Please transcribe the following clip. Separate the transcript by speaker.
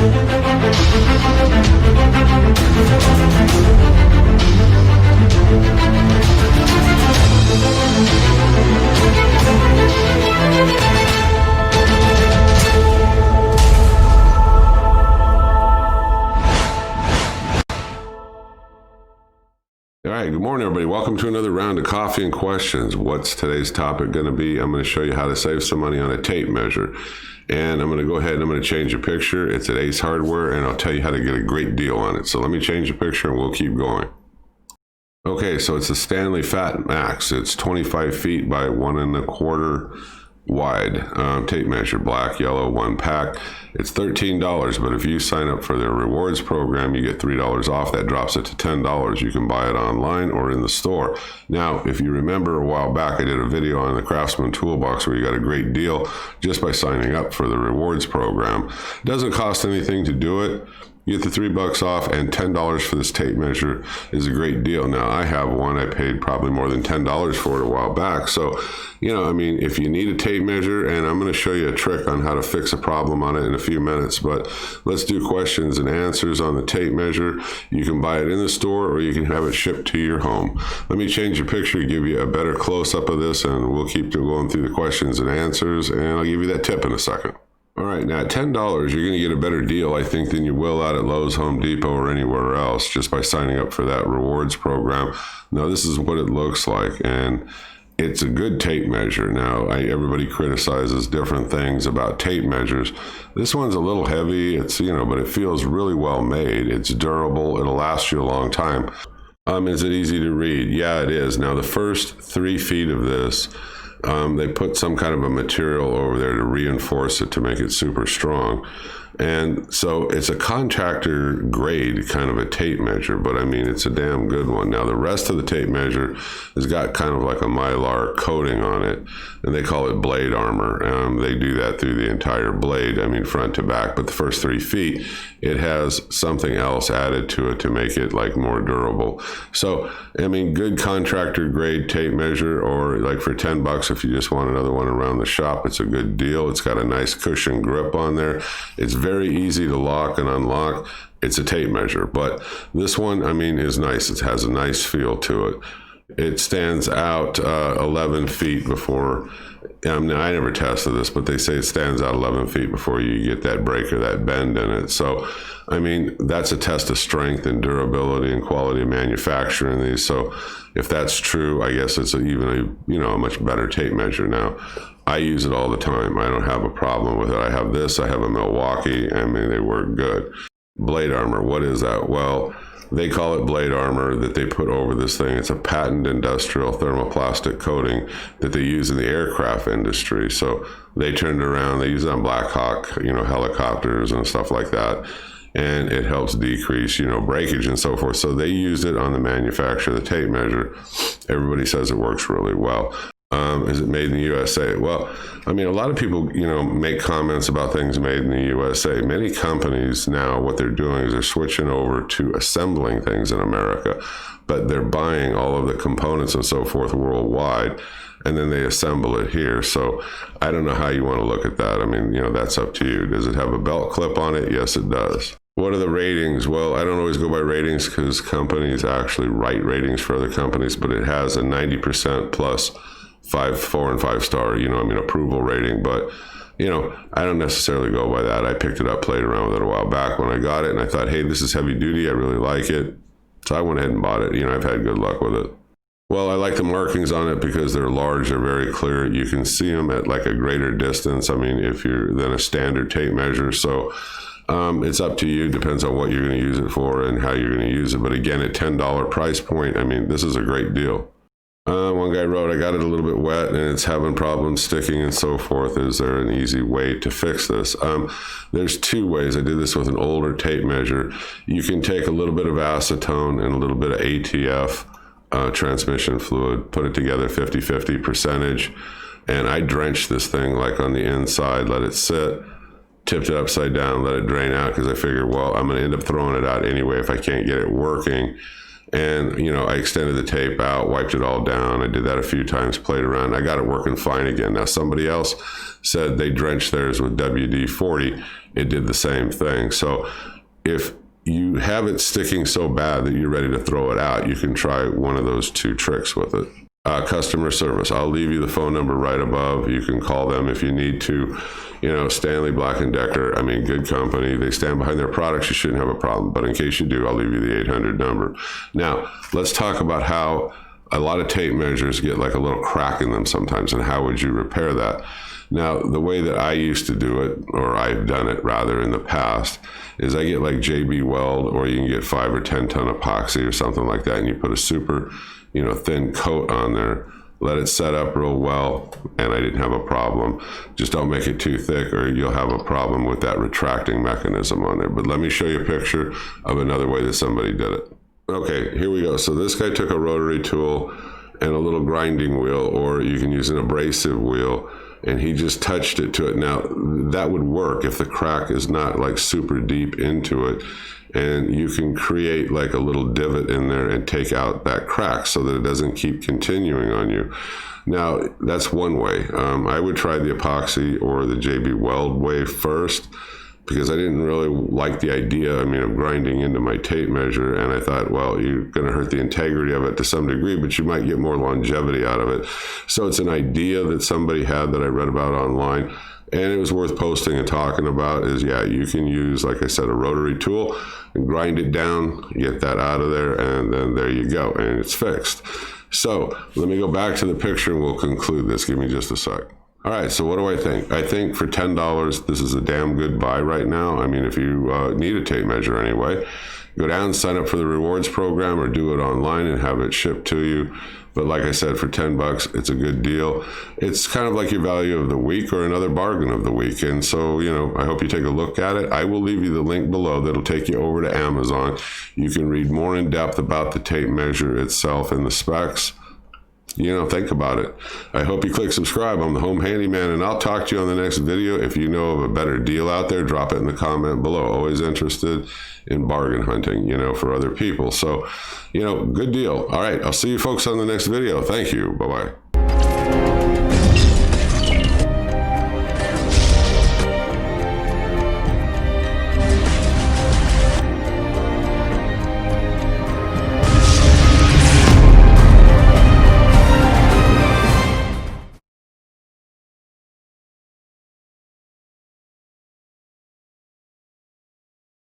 Speaker 1: All right, good morning, everybody. Welcome to another round of Coffee and Questions. What's today's topic going to be? I'm going to show you how to save some money on a tape measure. And I'm going to go ahead and I'm going to change the picture. It's at Ace Hardware, and I'll tell you how to get a great deal on it. So let me change the picture, and we'll keep going. Okay, so it's a Stanley FatMax. It's 25 feet by 1 1/4 wide tape measure, black, yellow, 1 pack. It's $13, but if you sign up for their rewards program, you get $3 off. That drops it to $10. You can buy it online or in the store. Now, if you remember a while back, I did a video on the Craftsman Toolbox where you got a great deal just by signing up for the rewards program. It doesn't cost anything to do it. You get the $3 off, and $10 for this tape measure is a great deal. Now, I have one. I paid probably more than $10 for it a while back. So, I mean, if you need a tape measure, and I'm going to show you a trick on how to fix a problem on it in a few minutes, but let's do questions and answers on the tape measure. You can buy it in the store, or you can have it shipped to your home. Let me change the picture to give you a better close-up of this, and we'll keep going through the questions and answers, and I'll give you that tip in a second. All right, now at $10, you're going to get a better deal, I think, than you will out at Lowe's, Home Depot, or anywhere else just by signing up for that rewards program. Now, this is what it looks like, and it's a good tape measure. Now, everybody criticizes different things about tape measures. This one's a little heavy, but it feels really well made. It's durable. It'll last you a long time. Is it easy to read? Yeah, it is. Now, the first 3 feet of this, they put some kind of a material over there to reinforce it to make it super strong. And so it's a contractor grade kind of a tape measure, but I mean, it's a damn good one. Now, the rest of the tape measure has got kind of like a Mylar coating on it, and they call it blade armor. They do that through the entire blade, front to back. But the first 3 feet, it has something else added to it to make it like more durable. So, good contractor grade tape measure, or like for $10, if you just want another one around the shop, it's a good deal. It's got a nice cushion grip on there. It's very easy to lock and unlock. It's a tape measure, but this one, is nice. It has a nice feel to it. It stands out 11 feet before. Now, I never tested this, but they say it stands out 11 feet before you get that break or that bend in it. So, that's a test of strength and durability and quality of manufacturing these. So, if that's true, I guess it's even a much better tape measure now. I use it all the time. I don't have a problem with it. I have this. I have a Milwaukee. They work good. Blade armor, what is that? Well, they call it blade armor that they put over this thing. It's a patent industrial thermoplastic coating that they use in the aircraft industry. So they turned it around. They use it on Black Hawk, helicopters and stuff like that. And it helps decrease, breakage and so forth. So they used it on the manufacture of the tape measure. Everybody says it works really well. Is it made in the USA? Well, a lot of people, make comments about things made in the USA. Many companies now, what they're doing is they're switching over to assembling things in America, but they're buying all of the components and so forth worldwide, and then they assemble it here. So I don't know how you want to look at that. That's up to you. Does it have a belt clip on it? Yes, it does. What are the ratings? Well, I don't always go by ratings because companies actually write ratings for other companies, but it has a 90% plus 4 and 5 star, approval rating. But, I don't necessarily go by that. I picked it up, played around with it a while back when I got it, and I thought, hey, this is heavy duty. I really like it. So I went ahead and bought it. I've had good luck with it. Well, I like the markings on it because they're large, they're very clear. You can see them at like a greater distance. If you're than a standard tape measure. So it's up to you. Depends on what you're going to use it for and how you're going to use it. But again, at $10 price point, this is a great deal. One guy wrote, I got it a little bit wet and it's having problems sticking and so forth. Is there an easy way to fix this? There's 2 ways. I did this with an older tape measure. You can take a little bit of acetone and a little bit of ATF transmission fluid, put it together 50-50 percentage, and I drenched this thing like on the inside, let it sit, tipped it upside down, let it drain out, because I figured, well, I'm going to end up throwing it out anyway if I can't get it working. And, you know, I extended the tape out, wiped it all down. I did that a few times, played around. I got it working fine again. Now, somebody else said they drenched theirs with WD-40. It did the same thing. So if you have it sticking so bad that you're ready to throw it out, you can try one of those two tricks with it. Customer service. I'll leave you the phone number right above. You can call them if you need to. You know, Stanley, Black & Decker, I mean, good company. They stand behind their products. You shouldn't have a problem. But in case you do, I'll leave you the 800 number. Now, let's talk about how a lot of tape measures get like a little crack in them sometimes, and how would you repair that? Now, the way that I used to do it, or I've done it rather in the past, is I get like JB Weld, or you can get 5 or 10 ton epoxy or something like that, and you put a super, you know, thin coat on there. Let it set up real well, and I didn't have a problem. Just don't make it too thick, or you'll have a problem with that retracting mechanism on there. But let me show you a picture of another way that somebody did it. Okay, here we go. So this guy took a rotary tool and a little grinding wheel, or you can use an abrasive wheel, and he just touched it to it. Now, that would work if the crack is not like super deep into it, and you can create like a little divot in there and take out that crack so that it doesn't keep continuing on you. Now, that's one way. I would try the epoxy or the JB Weld way first, because I didn't really like the idea, I mean, of grinding into my tape measure. And I thought, well, you're going to hurt the integrity of it to some degree, but you might get more longevity out of it. So it's an idea that somebody had that I read about online, and it was worth posting and talking about. Is, yeah, you can use, like I said, a rotary tool and grind it down, get that out of there, and then there you go, and it's fixed. So let me go back to the picture and we'll conclude this. Give me just a sec. All right, so what do I think? I think for $10, this is a damn good buy right now. I mean, if you need a tape measure anyway, go down, sign up for the rewards program, or do it online and have it shipped to you. But like I said, for $10, it's a good deal. It's kind of like your value of the week or another bargain of the week. And so, you know, I hope you take a look at it. I will leave you the link below that'll take you over to Amazon. You can read more in depth about the tape measure itself and the specs. You know, think about it. I hope you click subscribe. I'm the Home Handyman, and I'll talk to you on the next video. If you know of a better deal out there, drop it in the comment below. Always interested in bargain hunting, you know, for other people. So, you know, good deal. All right, I'll see you folks on the next video. Thank you. Bye-bye.